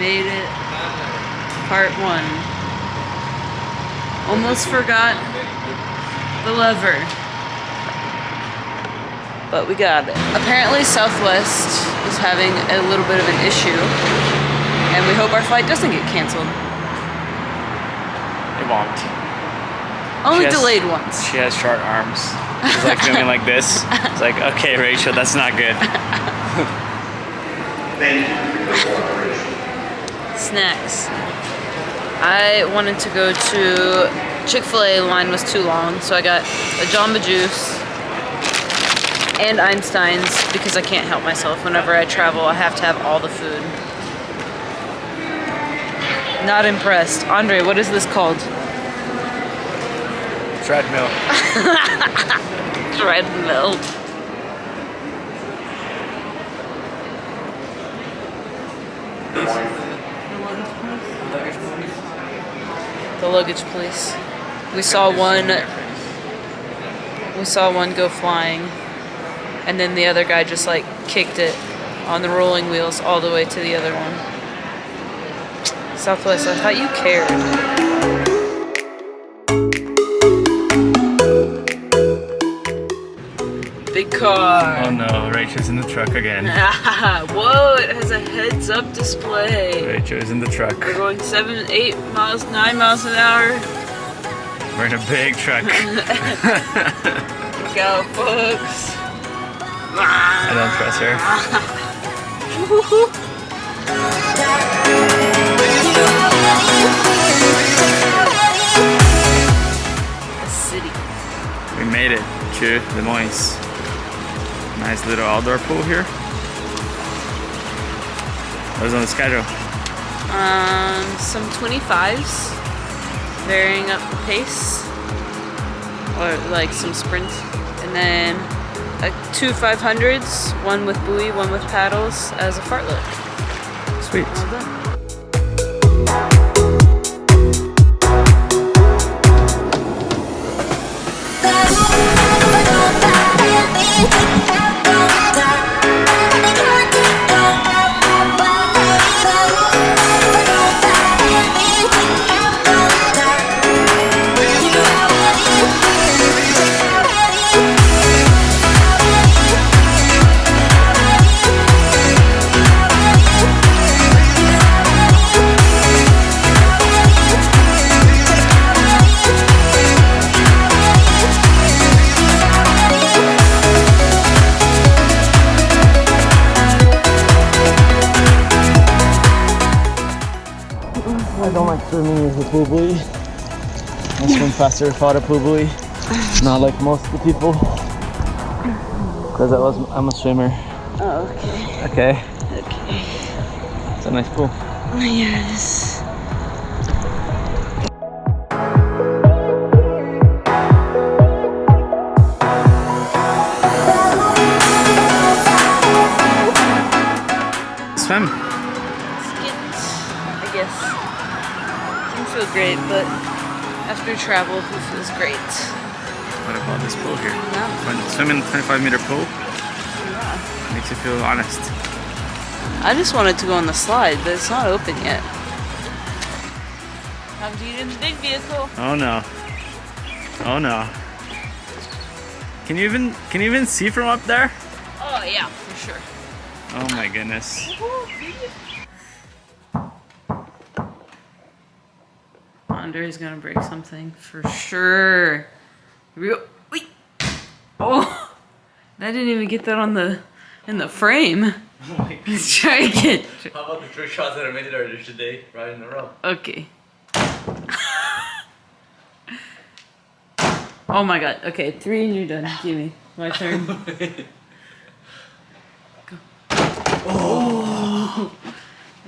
made it. Part 1. Almost forgot the lever. But we got it. Apparently Southwest is having a little bit of an issue. And we hope our flight doesn't get canceled. It won't. Only delayed once. She has short arms. She's like filming like this. It's like, okay, Rachel, that's not good. Snacks. I wanted to go to Chick-fil-A. Line was too long, so I got a Jamba Juice and Einstein's because I can't help myself. Whenever I travel, I have to have all the food. Not impressed. Andre, what is this called? Treadmill. Treadmill. The luggage place. We saw one go flying, and then the other guy just like kicked it on the rolling wheels all the way to the other one. Southwest, I thought you cared. Big car. Oh no, Rachel's in the truck again. Whoa, it has a heads-up display. Rachel's in the truck. We're going 7, 8 miles, 9 miles an hour. We're in a big truck. Look out, folks. I don't trust her. A city. We made it to Des Moines. Nice little outdoor pool here. What was on the schedule? Some 25s, varying up the pace, or like some sprints, and then 2 500s, one with buoy, one with paddles as a fartlek. Sweet. Well done. I don't like swimming with a pool buoy. I swim faster without a pool buoy. Not like most of the people. Because I'm a swimmer. Oh, okay. Okay. Okay. It's a nice pool. Yes. Swim. Skint, I guess. Didn't feel great, but after travel, it feels great. What about this pool here? No. When swimming in a 25-meter pool Yeah. makes you feel honest. I just wanted to go on the slide, but it's not open yet. Time to get in the big vehicle. Oh no. Oh no. Can you even see from up there? Oh yeah, for sure. Oh my goodness. Andre's gonna break something for sure. Here we go. Wait. Oh, I didn't even get that on in the frame. Oh my goodness. Let's try again. How about the 3 shots that I made earlier today, right in a row? Okay. Oh my god. Okay, 3 and you're done. Give me. My turn. Go. Oh.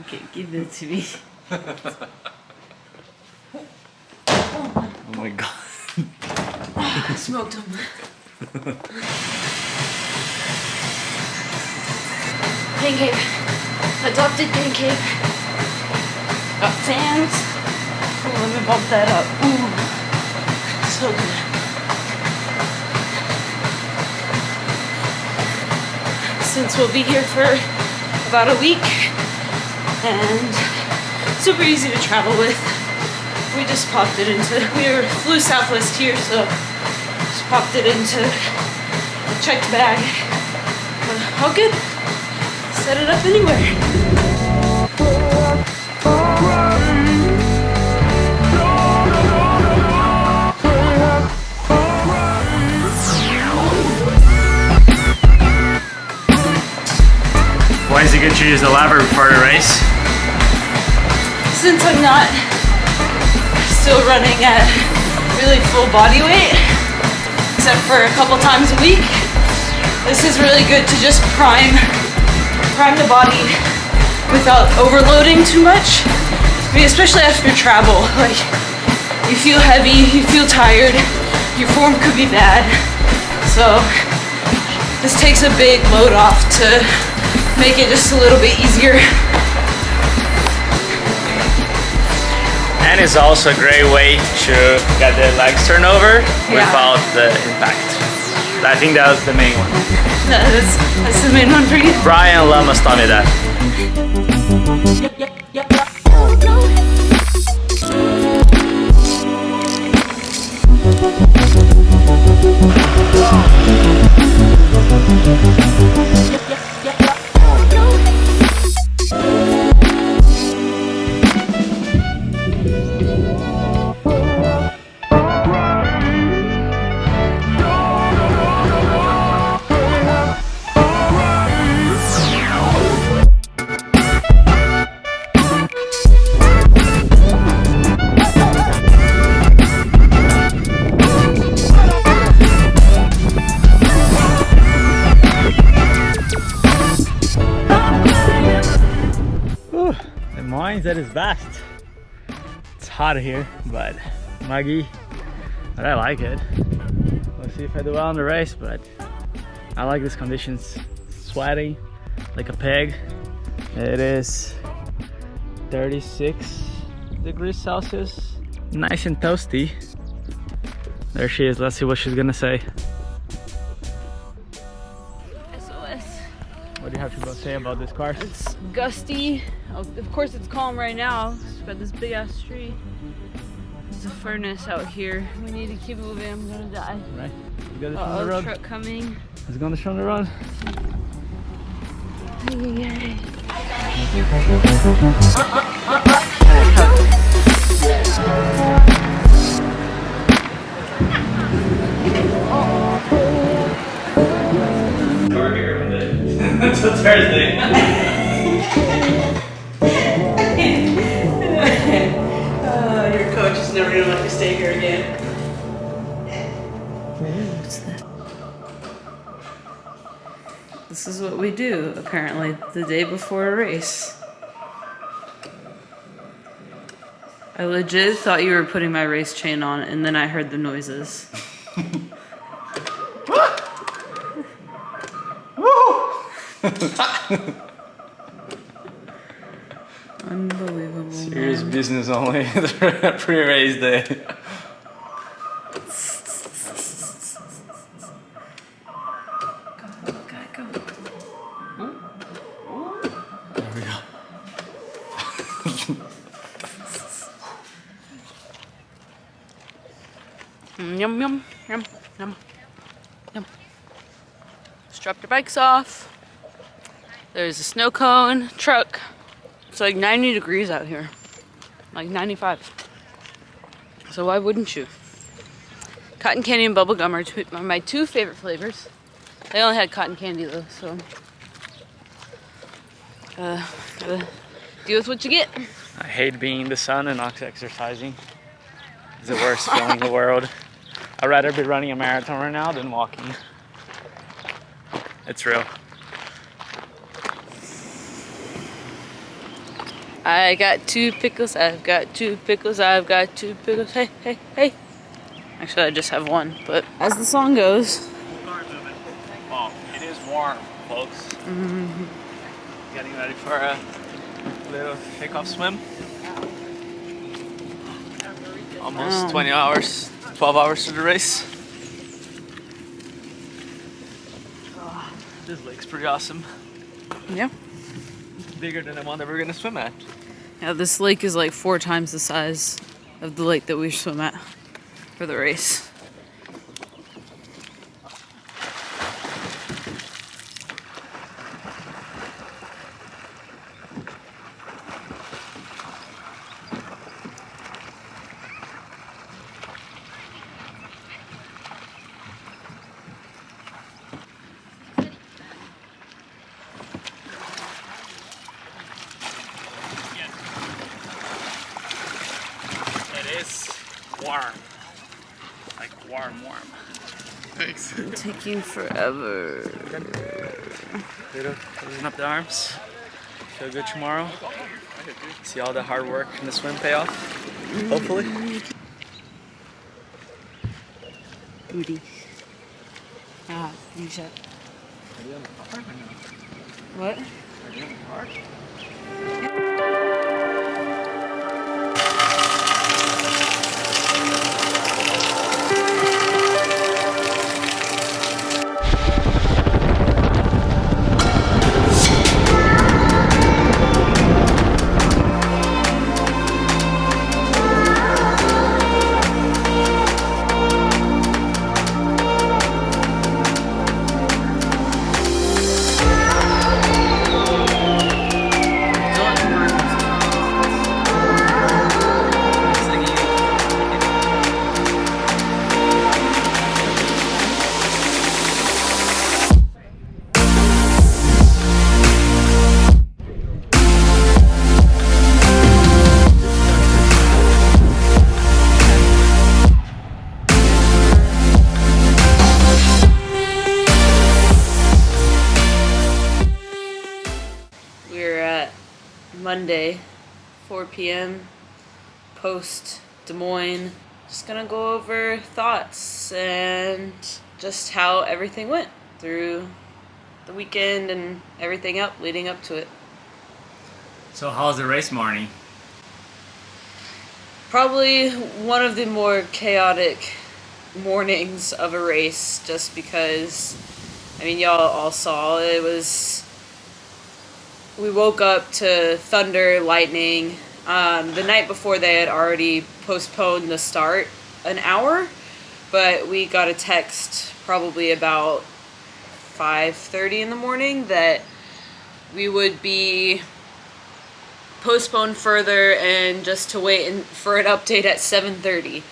Okay, give that to me. Oh my god. I smoked him. Pancake. Adopted pancake. Got fans. Oh, let me bump that up. Ooh. So good. Since we'll be here for about a week, and super easy to travel with. We just popped it into, flew Southwest here, so just popped it into a checked bag. All good. Set it up anywhere. Why is it good to use the lever before the race? Since I'm not still running at really full body weight, except for a couple times a week, this is really good to just prime the body without overloading too much. I mean, especially after travel, like you feel heavy, you feel tired, your form could be bad. So this takes a big load off to make it just a little bit easier. And it's also a great way to get the legs turnover without the impact. I think that was the main one. That's the main one for you. Brian Lamas taught me that. Des Moines at its best. It's hot here, but muggy, but I like it. Let's see if I do well in the race, but I like these conditions. Sweating like a pig. It is 36 degrees Celsius. Nice and toasty. There she is. Let's see what she's gonna say. SOS. What do you have to say about this car? It's gusty. Of course it's calm right now. It's got this big ass tree. There's a furnace out here. We need to keep moving. I'm gonna die. Right. You got on the road. Truck coming. It's gonna show on the road. Yay. Until Thursday. Your coach is never gonna let me stay here again. What's that? This is what we do, apparently, the day before a race. I legit thought you were putting my race chain on, and then I heard the noises. Unbelievable. Serious business only. Pre-race day. Go. There we go. Yum, yum, yum, yum, yum. Strap your bikes off. There's a snow cone truck. It's like 90 degrees out here. Like 95. So why wouldn't you? Cotton candy and bubblegum are my two favorite flavors. They only had cotton candy though, so gotta deal with what you get. I hate being in the sun and not exercising. It's the worst feeling in the world. I'd rather be running a marathon right now than walking. It's real. I got two pickles, I've got two pickles, I've got two pickles, hey, hey, hey. Actually, I just have one, but as the song goes. Well, it is warm, folks. Getting ready for a little takeoff swim. Almost 20 hours, 12 hours to the race. This lake's pretty awesome. Yeah. Bigger than the one that we're gonna swim at. Yeah, this lake is like 4 times the size of the lake that we swim at for the race. It is warm. Like warm. Thanks. Taking forever. Closing up the arms. Feel good tomorrow. See all the hard work in the swim pay off. Hopefully. Booty. Ah, you shut. Are you in the park or no? What? Are you in the park? We're at Monday, 4 p.m. post Des Moines. Just gonna go over thoughts and just how everything went through the weekend and everything up leading up to it. So how's the race morning? Probably one of the more chaotic mornings of a race, just because, I mean, y'all all saw it was. We woke up to thunder, lightning. The night before they had already postponed the start an hour, but we got a text probably about 5:30 in the morning that we would be postponed further and just to wait for an update at 7:30.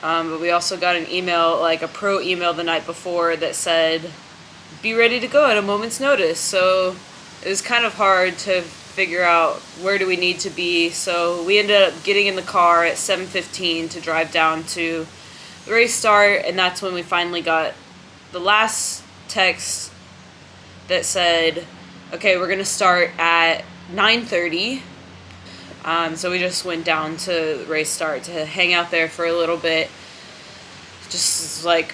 But we also got an email, like a pro email the night before that said, be ready to go at a moment's notice. So it was kind of hard to figure out where do we need to be. So we ended up getting in the car at 7:15 to drive down to the race start, and that's when we finally got the last text that said, okay, we're gonna start at 9:30. So we just went down to the race start to hang out there for a little bit. Just like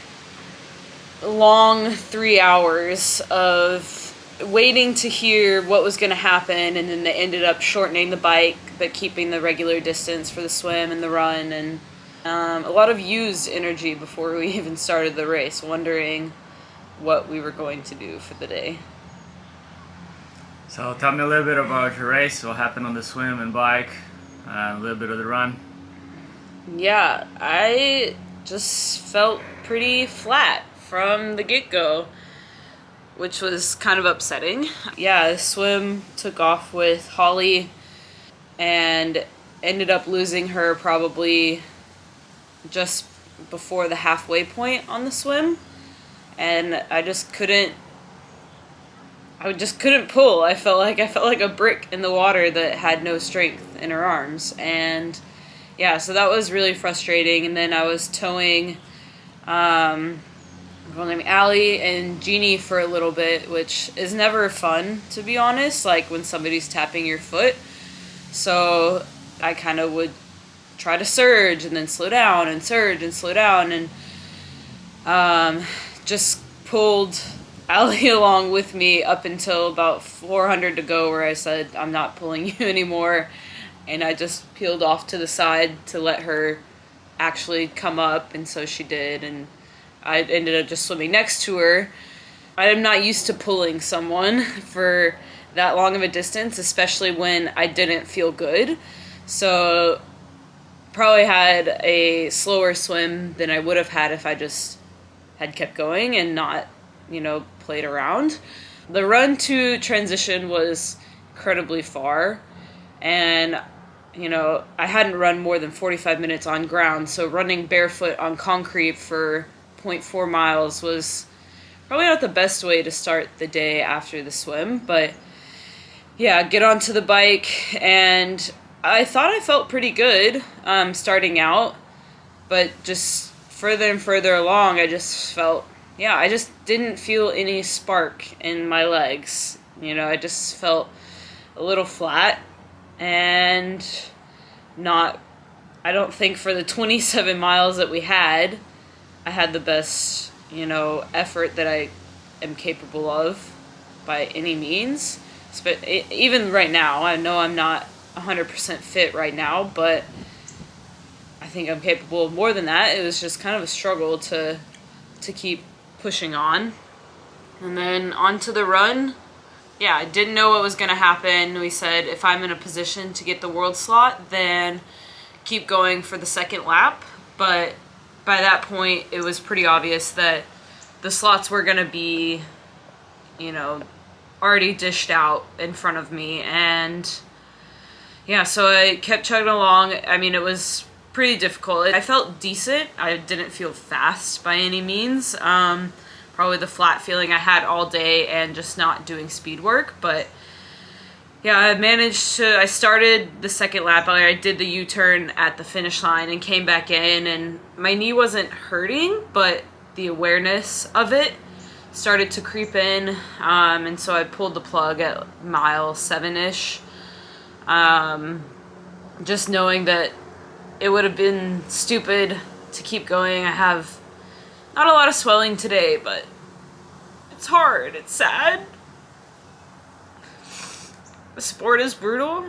a long 3 hours of waiting to hear what was going to happen, and then they ended up shortening the bike but keeping the regular distance for the swim and the run, and a lot of used energy before we even started the race, wondering what we were going to do for the day. So tell me a little bit about your race, what happened on the swim and bike, a little bit of the run. Yeah, I just felt pretty flat from the get-go, which was kind of upsetting. Yeah, the swim took off with Holly and ended up losing her probably just before the halfway point on the swim, and I just couldn't pull. I felt like a brick in the water that had no strength in her arms, and yeah, so that was really frustrating. And then I was towing a girl named Allie and Jeannie for a little bit, which is never fun, to be honest, like when somebody's tapping your foot. So I kind of would try to surge and then slow down and surge and slow down, and just pulled Allie along with me up until about 400 to go, where I said, I'm not pulling you anymore, and I just peeled off to the side to let her actually come up, and so she did, and I ended up just swimming next to her. I am not used to pulling someone for that long of a distance, especially when I didn't feel good. So probably had a slower swim than I would have had if I just had kept going and not, played around. The run to transition was incredibly far, and I hadn't run more than 45 minutes on ground, so running barefoot on concrete for 0.4 miles was probably not the best way to start the day after the swim. But yeah, get onto the bike, and I thought I felt pretty good starting out, but just further and further along, I just felt, I just didn't feel any spark in my legs. I just felt a little flat, and I don't think for the 27 miles that we had, I had the best, effort that I am capable of by any means. But even right now, I know I'm not 100% fit right now, but I think I'm capable of more than that. It was just kind of a struggle to keep pushing on. And then onto the run. Yeah, I didn't know what was going to happen. We said if I'm in a position to get the world slot, then keep going for the second lap. But by that point, it was pretty obvious that the slots were going to be, already dished out in front of me. And yeah, so I kept chugging along. I mean, it was pretty difficult. I felt decent. I didn't feel fast by any means. Probably the flat feeling I had all day and just not doing speed work. But yeah, I started the second lap. I did the U-turn at the finish line and came back in, and my knee wasn't hurting, but the awareness of it started to creep in, and so I pulled the plug at mile 7-ish, just knowing that it would have been stupid to keep going. I have not a lot of swelling today, but it's hard, it's sad. The sport is brutal.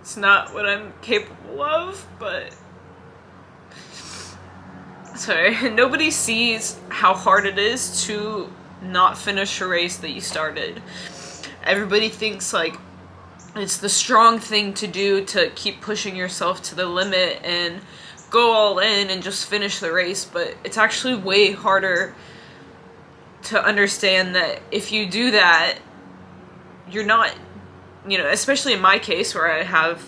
It's not what I'm capable of, but sorry, nobody sees how hard it is to not finish a race that you started. Everybody thinks like it's the strong thing to do to keep pushing yourself to the limit and go all in and just finish the race, but it's actually way harder to understand that if you do that, you're not, especially in my case where I have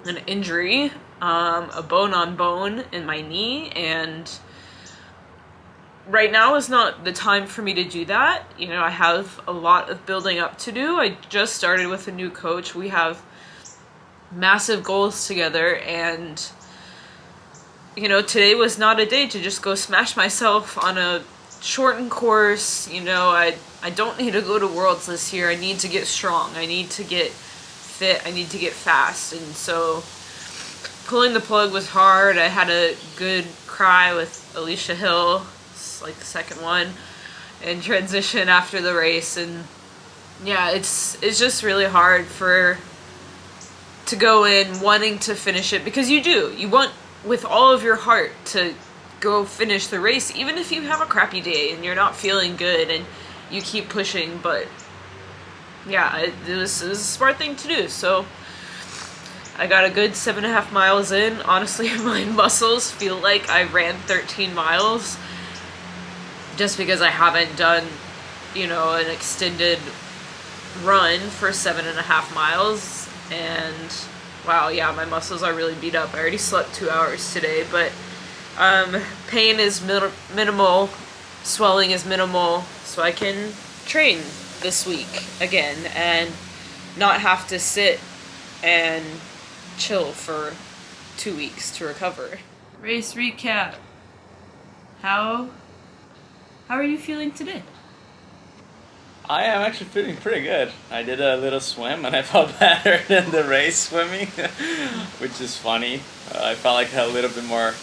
an injury, a bone on bone in my knee, and right now is not the time for me to do that. I have a lot of building up to do. I just started with a new coach. We have massive goals together, and today was not a day to just go smash myself on a shortened course. I don't need to go to Worlds this year. I need to get strong. I need to get fit. I need to get fast. And so pulling the plug was hard. I had a good cry with Alicia Hill. It's like the second one in transition after the race. And yeah, it's just really hard to go in wanting to finish it, because you want with all of your heart to go finish the race, even if you have a crappy day and you're not feeling good and you keep pushing. But yeah, it was a smart thing to do. So I got a good 7.5 miles in. Honestly, my muscles feel like I ran 13 miles just because I haven't done, an extended run for 7.5 miles. And wow, yeah, my muscles are really beat up. I already slept 2 hours today, but pain is minimal, swelling is minimal, so I can train this week again and not have to sit and chill for 2 weeks to recover. Race recap. How are you feeling today? I am actually feeling pretty good. I did a little swim and I felt better than the race swimming, which is funny. I felt like I had a little bit more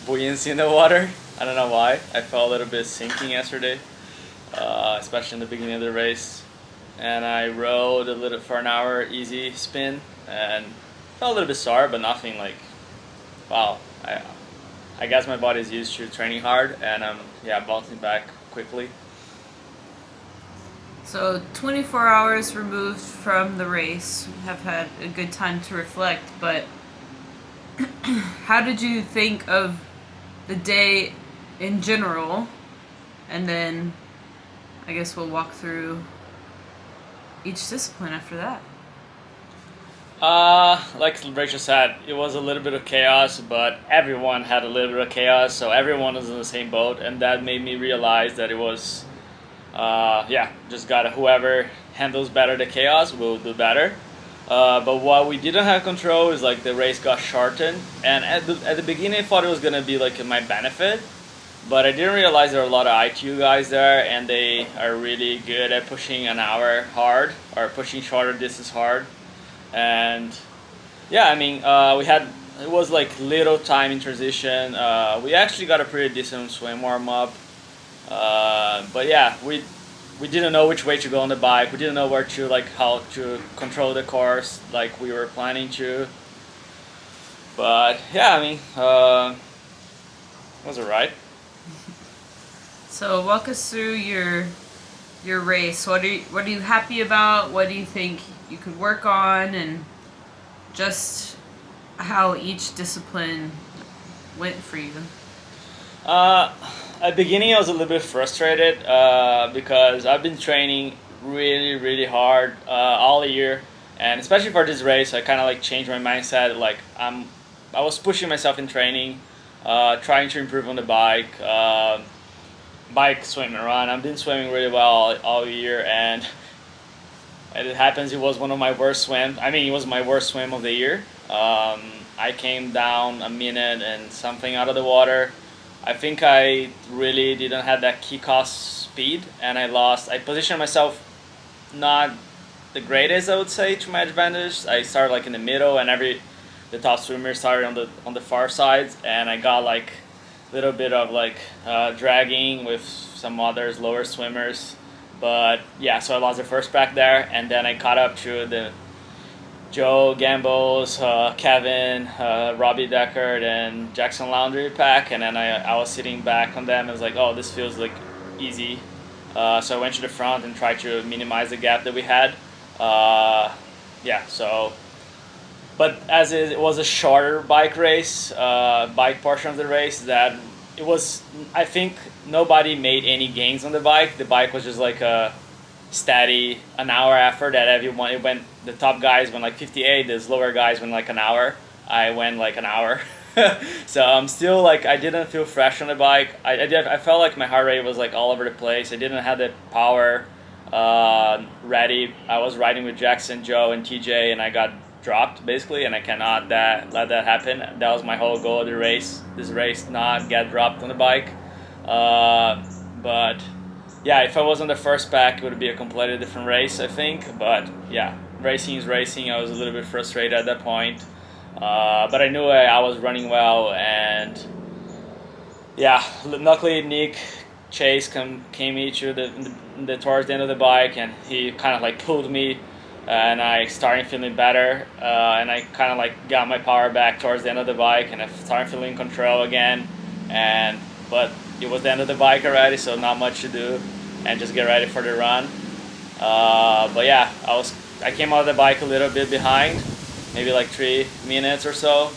buoyancy in the water. I don't know why. I felt a little bit sinking yesterday, especially in the beginning of the race. And I rode a little for an hour easy spin and felt a little bit sore, but nothing like, wow. I guess my body's used to training hard, and I'm bouncing back quickly. So 24 hours removed from the race, we have had a good time to reflect, but how did you think of the day in general? And then I guess we'll walk through each discipline after that. Like Rachel said, it was a little bit of chaos, but everyone had a little bit of chaos, so everyone was in the same boat, and that made me realize that it was, just gotta, whoever handles better the chaos will do better. But what we didn't have control is like the race got shortened, and at the beginning I thought it was gonna be like in my benefit, but I didn't realize there are a lot of ITU guys there, and they are really good at pushing an hour hard or pushing shorter distance hard. And yeah, I mean, it was like little time in transition. We actually got a pretty decent swim warm up, but yeah, we didn't know which way to go on the bike. We didn't know where to, like, how to control the course like we were planning to. But yeah, I mean, it was alright. So walk us through your race. What are you happy about? What do you think you could work on, and just how each discipline went for you? At the beginning, I was a little bit frustrated because I've been training really, really hard all year, and especially for this race, I kind of like changed my mindset. Like I was pushing myself in training, trying to improve on the bike, swim, and run. I've been swimming really well all year, and it happens it was one of my worst swims. I mean, it was my worst swim of the year. I came down a minute and something out of the water. I think I really didn't have that kickoff speed, and I positioned myself not the greatest, I would say, to my advantage. I started like in the middle, and the top swimmer started on the far sides, and I got like a little bit of like dragging with some others lower swimmers. But yeah, so I lost the first pack there, and then I caught up to the Joe Gambles, Kevin, Robbie Deckard, and Jackson Laundry pack, and then I was sitting back on them. I was like, oh, this feels like easy. So I went to the front and tried to minimize the gap that we had. But as it was a shorter bike race, bike portion of the race, that it was, I think nobody made any gains on the bike. The bike was just like a steady an hour effort that everyone, it went, the top guys went like 58, the lower guys went like an hour. I went like an hour. So I'm still like, I didn't feel fresh on the bike. I felt like my heart rate was like all over the place. I didn't have the power ready. I was riding with Jackson, Joe, and TJ, and I got dropped basically, and I cannot let that happen. That was my whole goal of the race. This race, not get dropped on the bike. But yeah, if I was on the first pack, it would be a completely different race, I think. But yeah, racing is racing. I was a little bit frustrated at that point, but I knew I was running well, and yeah, luckily Nick Chase came into the towards the end of the bike, and he kind of like pulled me, and I started feeling better, and I kind of like got my power back towards the end of the bike, and I started feeling control again. But it was the end of the bike already, so not much to do, and just get ready for the run. But yeah, I came out of the bike a little bit behind, maybe like 3 minutes or so.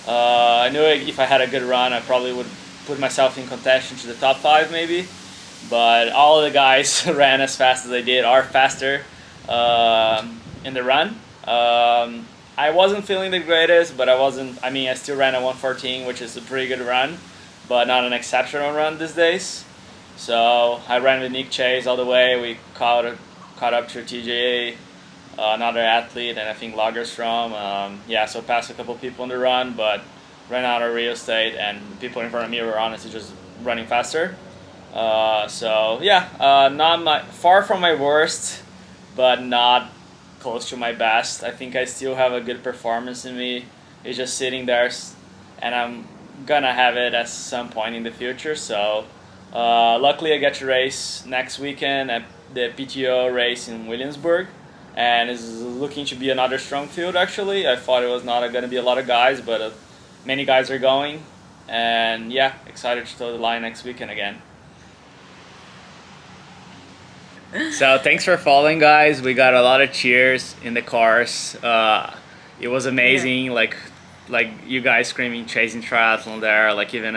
I knew if I had a good run, I probably would put myself in contention to the top 5 maybe. But all of the guys ran as fast as they did, or faster in the run. I wasn't feeling the greatest, but I still ran a 1:14, which is a pretty good run, but not an exceptional run these days. So I ran with Nick Chase all the way. We caught up to TJ, another athlete, and I think Lagerstrom. So passed a couple people on the run, but ran out of real estate, and people in front of me were honestly just running faster. Far from my worst, but not close to my best. I think I still have a good performance in me. It's just sitting there, and I'm gonna have it at some point in the future. So luckily I get to race next weekend at the PTO race in Williamsburg, and it's looking to be another strong field actually. I thought it was not going to be a lot of guys, but many guys are going, and yeah, excited to toe the line next weekend again. So thanks for following, guys. We got a lot of cheers in the cars. It was amazing. Yeah. Like you guys screaming, chasing triathlon there. Like even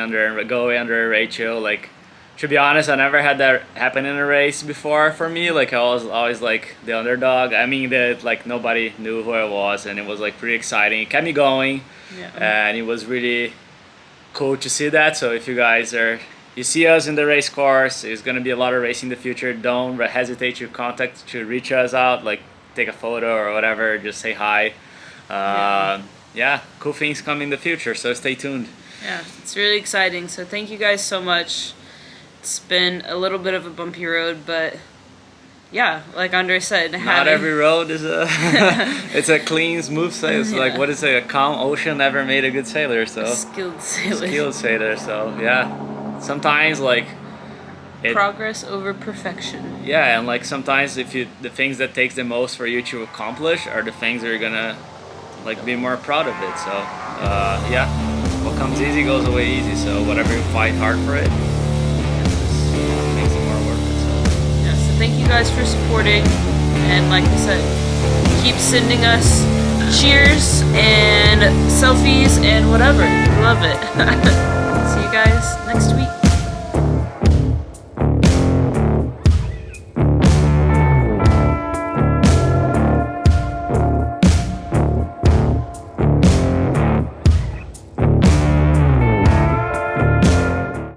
going under Rachel. Like, to be honest, I never had that happen in a race before for me. Like I was always like the underdog. I mean, like nobody knew who I was, and it was like pretty exciting. It kept me going, and it was really cool to see that. So if you guys you see us in the race course, there's gonna be a lot of racing in the future. Don't hesitate to reach us out, like take a photo or whatever. Just say hi. Yeah, cool things come in the future. So stay tuned. Yeah, it's really exciting. So thank you guys so much. It's been a little bit of a bumpy road, but yeah, like Andre said, not every road is a it's a clean, smooth sailor. It's like, what is it? A calm ocean never made a good sailor. So skilled sailor. Skilled sailor. So yeah, sometimes like progress over perfection. Yeah, and like sometimes the things that takes the most for you to accomplish are the things that you're gonna like be more proud of it. So yeah, what comes easy goes away easy. So whatever you fight hard for it, makes it more worth it. So yeah, so thank you guys for supporting, and like I said, keep sending us cheers and selfies and whatever. We love it. See you guys next week.